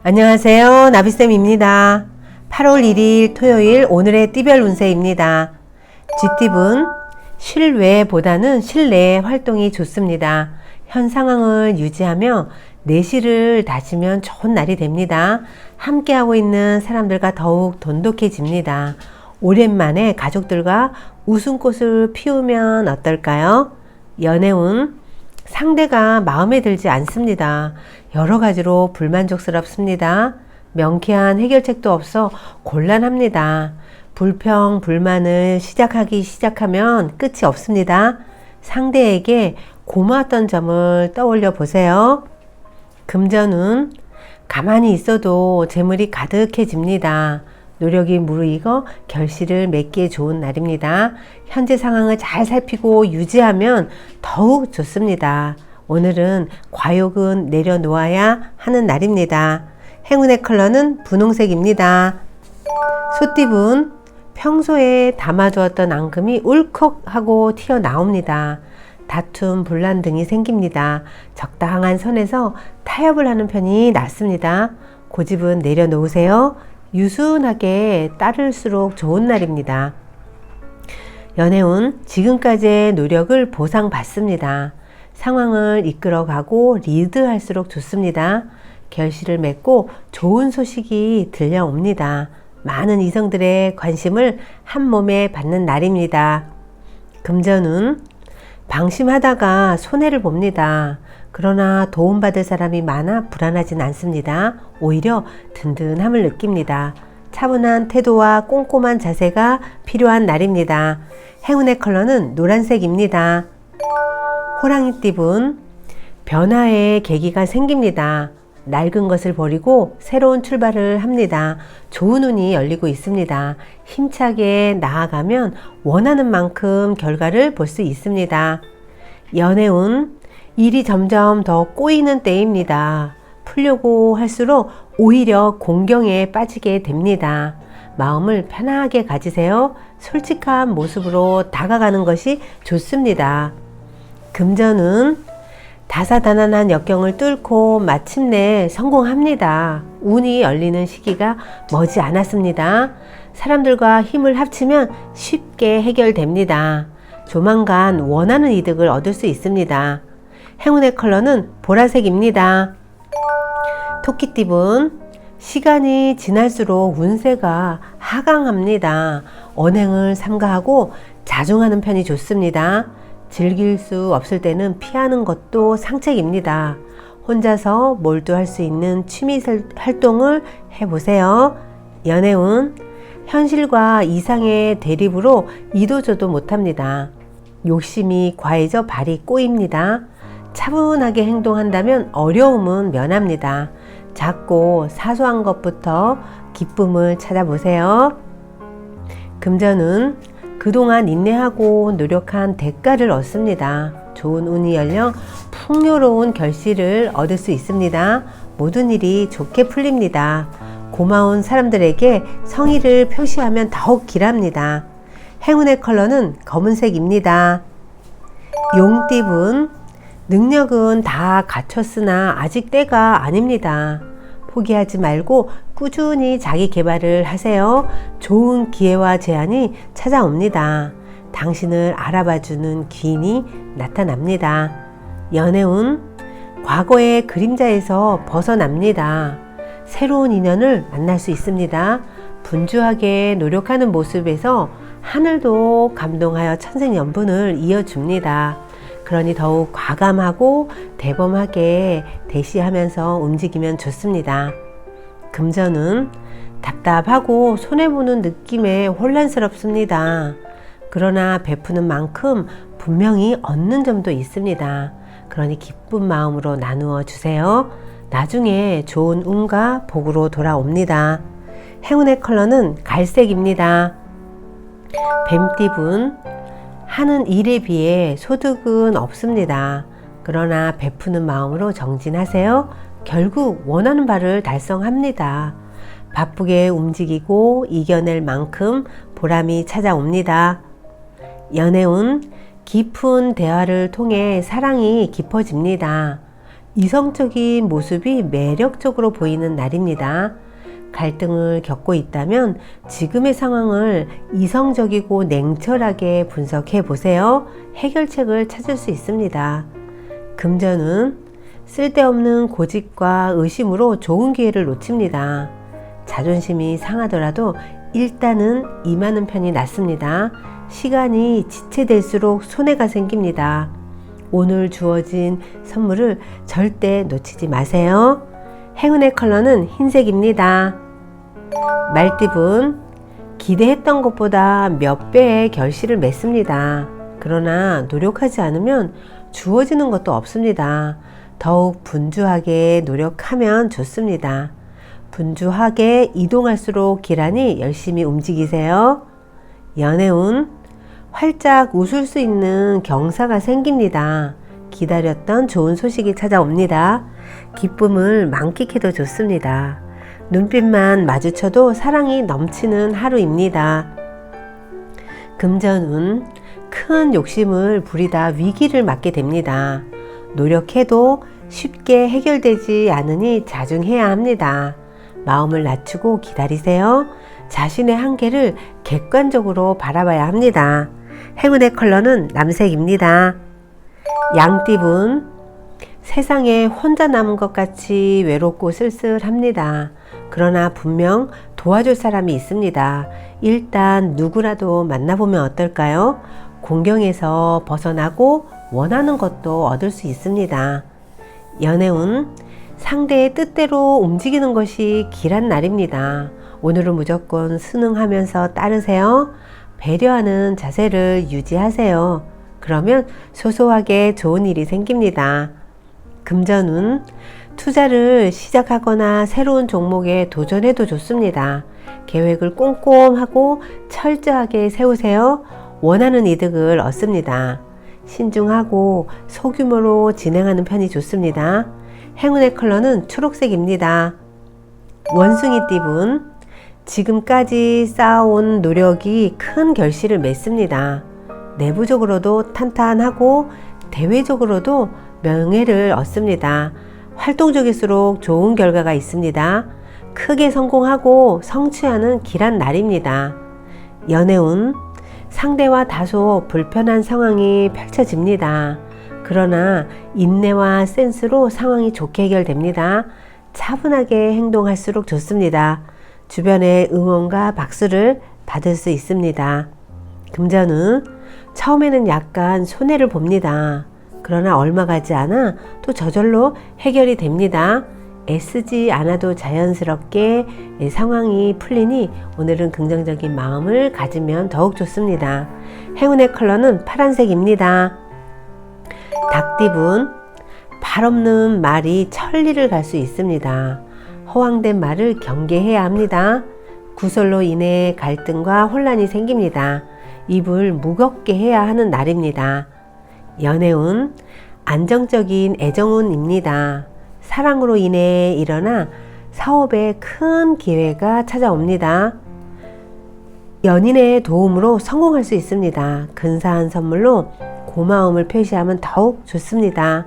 안녕하세요. 나비쌤입니다. 8월 1일 토요일 오늘의 띠별 운세입니다. 쥐띠분 실외보다는 실내 활동이 좋습니다. 현 상황을 유지하며 내실을 다지면 좋은 날이 됩니다. 함께하고 있는 사람들과 더욱 돈독해집니다. 오랜만에 가족들과 웃음꽃을 피우면 어떨까요? 연애운 상대가 마음에 들지 않습니다. 여러 가지로 불만족스럽습니다. 명쾌한 해결책도 없어 곤란합니다. 불평, 불만을 시작하면 끝이 없습니다. 상대에게 고마웠던 점을 떠올려 보세요. 금전운 가만히 있어도 재물이 가득해집니다. 노력이 무르익어 결실을 맺기에 좋은 날입니다. 현재 상황을 잘 살피고 유지하면 더욱 좋습니다. 오늘은 과욕은 내려놓아야 하는 날입니다. 행운의 컬러는 분홍색입니다. 소띠분 평소에 담아두었던 앙금이 울컥하고 튀어나옵니다. 다툼, 분란 등이 생깁니다. 적당한 선에서 타협을 하는 편이 낫습니다. 고집은 내려놓으세요. 유순하게 따를수록 좋은 날입니다. 연애운 지금까지의 노력을 보상받습니다. 상황을 이끌어가고 리드할수록 좋습니다. 결실을 맺고 좋은 소식이 들려옵니다. 많은 이성들의 관심을 한 몸에 받는 날입니다. 금전운 방심하다가 손해를 봅니다. 그러나 도움받을 사람이 많아 불안하진 않습니다. 오히려 든든함을 느낍니다. 차분한 태도와 꼼꼼한 자세가 필요한 날입니다. 행운의 컬러는 노란색입니다. 호랑이띠분 변화의 계기가 생깁니다. 낡은 것을 버리고 새로운 출발을 합니다. 좋은 운이 열리고 있습니다. 힘차게 나아가면 원하는 만큼 결과를 볼 수 있습니다. 연애운 일이 점점 더 꼬이는 때입니다. 풀려고 할수록 오히려 공경에 빠지게 됩니다. 마음을 편하게 가지세요. 솔직한 모습으로 다가가는 것이 좋습니다. 금전은 다사다난한 역경을 뚫고 마침내 성공합니다. 운이 열리는 시기가 머지 않았습니다. 사람들과 힘을 합치면 쉽게 해결됩니다. 조만간 원하는 이득을 얻을 수 있습니다. 행운의 컬러는 보라색입니다. 토끼띠분 시간이 지날수록 운세가 하강합니다. 언행을 삼가하고 자중하는 편이 좋습니다. 즐길 수 없을 때는 피하는 것도 상책입니다. 혼자서 몰두할 수 있는 취미 활동을 해보세요. 연애운 현실과 이상의 대립으로 이도저도 못합니다. 욕심이 과해져 발이 꼬입니다. 차분하게 행동한다면 어려움은 면합니다. 작고 사소한 것부터 기쁨을 찾아보세요. 금전은 그동안 인내하고 노력한 대가를 얻습니다. 좋은 운이 열려 풍요로운 결실을 얻을 수 있습니다. 모든 일이 좋게 풀립니다. 고마운 사람들에게 성의를 표시하면 더욱 길합니다. 행운의 컬러는 검은색입니다. 용띠분 능력은 다 갖췄으나 아직 때가 아닙니다. 포기하지 말고 꾸준히 자기 개발을 하세요. 좋은 기회와 제안이 찾아옵니다. 당신을 알아봐주는 귀인이 나타납니다. 연애운 과거의 그림자에서 벗어납니다. 새로운 인연을 만날 수 있습니다. 분주하게 노력하는 모습에서 하늘도 감동하여 천생연분을 이어줍니다. 그러니 더욱 과감하고 대범하게 대시하면서 움직이면 좋습니다. 금전은 답답하고 손해보는 느낌에 혼란스럽습니다. 그러나 베푸는 만큼 분명히 얻는 점도 있습니다. 그러니 기쁜 마음으로 나누어 주세요. 나중에 좋은 운과 복으로 돌아옵니다. 행운의 컬러는 갈색입니다. 뱀띠분 하는 일에 비해 소득은 없습니다. 그러나 베푸는 마음으로 정진하세요. 결국 원하는 바를 달성합니다. 바쁘게 움직이고 이겨낼 만큼 보람이 찾아옵니다. 연애운 깊은 대화를 통해 사랑이 깊어집니다. 이성적인 모습이 매력적으로 보이는 날입니다. 갈등을 겪고 있다면 지금의 상황을 이성적이고 냉철하게 분석해 보세요. 해결책을 찾을 수 있습니다. 금전은 쓸데없는 고집과 의심으로 좋은 기회를 놓칩니다. 자존심이 상하더라도 일단은 임하는 편이 낫습니다. 시간이 지체될수록 손해가 생깁니다. 오늘 주어진 선물을 절대 놓치지 마세요. 행운의 컬러는 흰색입니다. 말띠분, 기대했던 것보다 몇 배의 결실을 맺습니다. 그러나 노력하지 않으면 주어지는 것도 없습니다. 더욱 분주하게 노력하면 좋습니다. 분주하게 이동할수록 기란이 열심히 움직이세요. 연애운, 활짝 웃을 수 있는 경사가 생깁니다. 기다렸던 좋은 소식이 찾아옵니다. 기쁨을 만끽해도 좋습니다. 눈빛만 마주쳐도 사랑이 넘치는 하루입니다. 금전운, 큰 욕심을 부리다 위기를 맞게 됩니다. 노력해도 쉽게 해결되지 않으니 자중해야 합니다. 마음을 낮추고 기다리세요. 자신의 한계를 객관적으로 바라봐야 합니다. 행운의 컬러는 남색입니다. 양띠분, 세상에 혼자 남은 것 같이 외롭고 쓸쓸합니다. 그러나 분명 도와줄 사람이 있습니다. 일단 누구라도 만나보면 어떨까요? 공경에서 벗어나고 원하는 것도 얻을 수 있습니다. 연애운, 상대의 뜻대로 움직이는 것이 길한 날입니다. 오늘은 무조건 순응하면서 따르세요. 배려하는 자세를 유지하세요. 그러면 소소하게 좋은 일이 생깁니다. 금전운, 투자를 시작하거나 새로운 종목에 도전해도 좋습니다. 계획을 꼼꼼하고 철저하게 세우세요. 원하는 이득을 얻습니다. 신중하고 소규모로 진행하는 편이 좋습니다. 행운의 컬러는 초록색입니다. 원숭이띠분, 지금까지 쌓아온 노력이 큰 결실을 맺습니다. 내부적으로도 탄탄하고 대외적으로도 명예를 얻습니다. 활동적일수록 좋은 결과가 있습니다. 크게 성공하고 성취하는 길한 날입니다. 연애운, 상대와 다소 불편한 상황이 펼쳐집니다. 그러나 인내와 센스로 상황이 좋게 해결됩니다. 차분하게 행동할수록 좋습니다. 주변의 응원과 박수를 받을 수 있습니다. 금전은 처음에는 약간 손해를 봅니다. 그러나 얼마 가지 않아 또 저절로 해결이 됩니다. 애쓰지 않아도 자연스럽게 상황이 풀리니 오늘은 긍정적인 마음을 가지면 더욱 좋습니다. 행운의 컬러는 파란색입니다. 닭띠분, 발 없는 말이 천리를 갈 수 있습니다. 허황된 말을 경계해야 합니다. 구설로 인해 갈등과 혼란이 생깁니다. 입을 무겁게 해야 하는 날입니다. 연애운, 안정적인 애정운입니다. 사랑으로 인해 일어나 사업에 큰 기회가 찾아옵니다. 연인의 도움으로 성공할 수 있습니다. 근사한 선물로 고마움을 표시하면 더욱 좋습니다.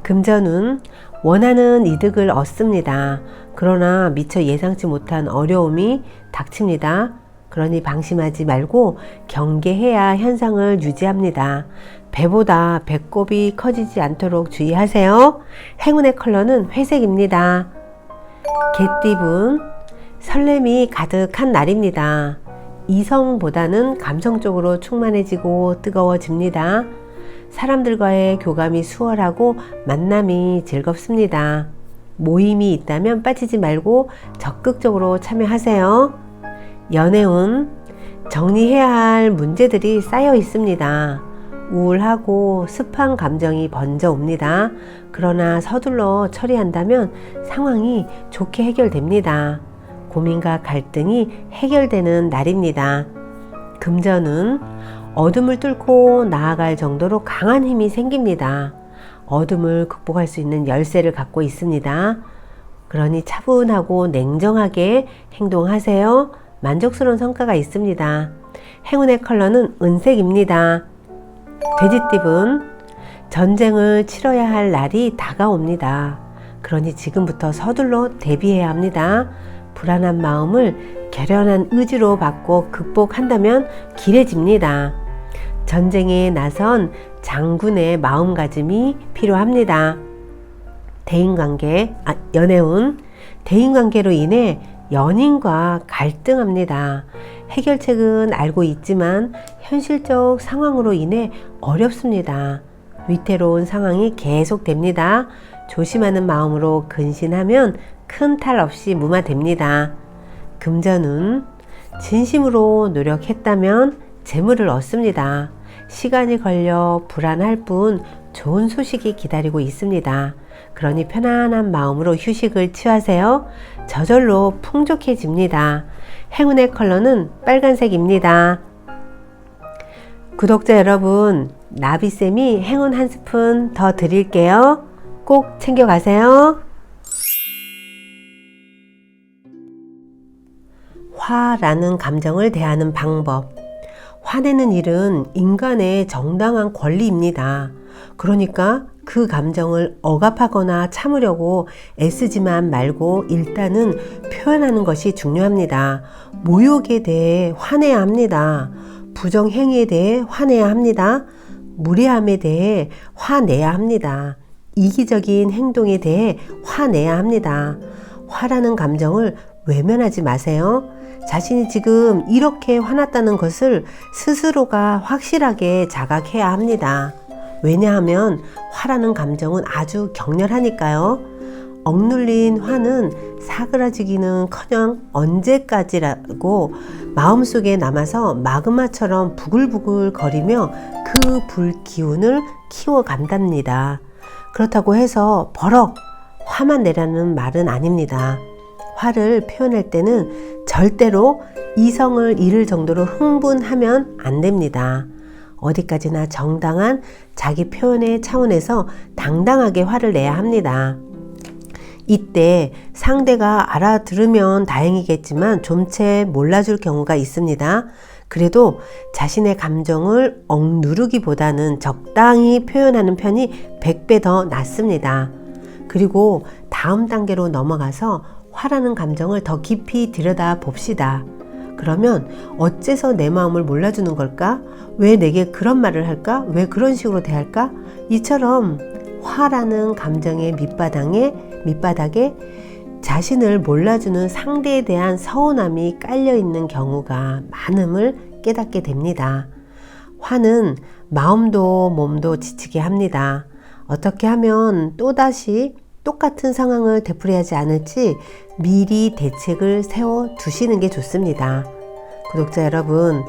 금전운, 원하는 이득을 얻습니다. 그러나 미처 예상치 못한 어려움이 닥칩니다. 그러니 방심하지 말고 경계해야 현상을 유지합니다. 배보다 배꼽이 커지지 않도록 주의하세요. 행운의 컬러는 회색입니다. 개띠분, 설렘이 가득한 날입니다. 이성보다는 감성적으로 충만해지고 뜨거워집니다. 사람들과의 교감이 수월하고 만남이 즐겁습니다. 모임이 있다면 빠지지 말고 적극적으로 참여하세요. 연애운, 정리해야 할 문제들이 쌓여 있습니다. 우울하고 습한 감정이 번져 옵니다. 그러나 서둘러 처리한다면 상황이 좋게 해결됩니다. 고민과 갈등이 해결되는 날입니다. 금전은 어둠을 뚫고 나아갈 정도로 강한 힘이 생깁니다. 어둠을 극복할 수 있는 열쇠를 갖고 있습니다. 그러니 차분하고 냉정하게 행동하세요. 만족스러운 성과가 있습니다. 행운의 컬러는 은색입니다. 돼지띠분, 전쟁을 치러야 할 날이 다가옵니다. 그러니 지금부터 서둘러 대비해야 합니다. 불안한 마음을 결연한 의지로 바꿔 극복한다면 길해집니다. 전쟁에 나선 장군의 마음가짐이 필요합니다. 연애운. 대인관계로 인해 연인과 갈등합니다. 해결책은 알고 있지만 현실적 상황으로 인해 어렵습니다. 위태로운 상황이 계속됩니다. 조심하는 마음으로 근신하면 큰 탈 없이 무마됩니다. 금전운. 진심으로 노력했다면 재물을 얻습니다. 시간이 걸려 불안할 뿐 좋은 소식이 기다리고 있습니다. 그러니 편안한 마음으로 휴식을 취하세요. 저절로 풍족해집니다. 행운의 컬러는 빨간색입니다. 구독자 여러분, 나비쌤이 행운 한 스푼 더 드릴게요. 꼭 챙겨가세요. 화라는 감정을 대하는 방법. 화내는 일은 인간의 정당한 권리입니다. 그러니까 그 감정을 억압하거나 참으려고 애쓰지만 말고 일단은 표현하는 것이 중요합니다. 모욕에 대해 화내야 합니다. 부정행위에 대해 화내야 합니다. 무례함에 대해 화내야 합니다. 이기적인 행동에 대해 화내야 합니다. 화라는 감정을 외면하지 마세요. 자신이 지금 이렇게 화났다는 것을 스스로가 확실하게 자각해야 합니다. 왜냐하면 화라는 감정은 아주 격렬하니까요. 억눌린 화는 사그라지기는커녕 언제까지라고 마음속에 남아서 마그마처럼 부글부글 거리며 그 불기운을 키워간답니다. 그렇다고 해서 버럭 화만 내라는 말은 아닙니다. 화를 표현할 때는 절대로 이성을 잃을 정도로 흥분하면 안 됩니다. 어디까지나 정당한 자기 표현의 차원에서 당당하게 화를 내야 합니다. 이때 상대가 알아들으면 다행이겠지만 좀채 몰라줄 경우가 있습니다. 그래도 자신의 감정을 억누르기보다는 적당히 표현하는 편이 100배 더 낫습니다. 그리고 다음 단계로 넘어가서 화라는 감정을 더 깊이 들여다 봅시다. 그러면 어째서 내 마음을 몰라주는 걸까? 왜 내게 그런 말을 할까? 왜 그런 식으로 대할까? 이처럼 화라는 감정의 밑바닥에 자신을 몰라주는 상대에 대한 서운함이 깔려있는 경우가 많음을 깨닫게 됩니다. 화는 마음도 몸도 지치게 합니다. 어떻게 하면 또다시 똑같은 상황을 되풀이하지 않을지 미리 대책을 세워 두시는 게 좋습니다. 구독자 여러분,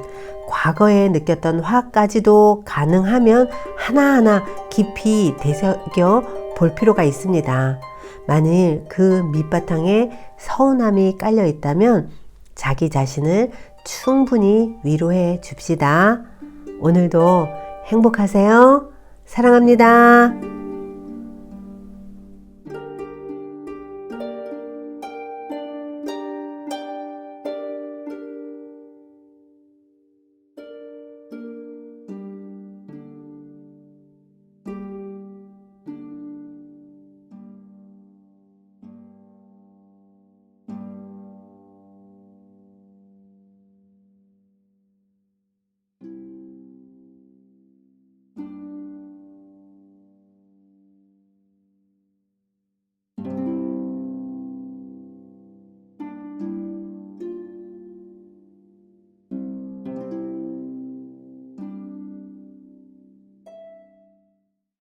과거에 느꼈던 화까지도 가능하면 하나하나 깊이 되새겨 볼 필요가 있습니다. 만일 그 밑바탕에 서운함이 깔려 있다면 자기 자신을 충분히 위로해 줍시다. 오늘도 행복하세요. 사랑합니다.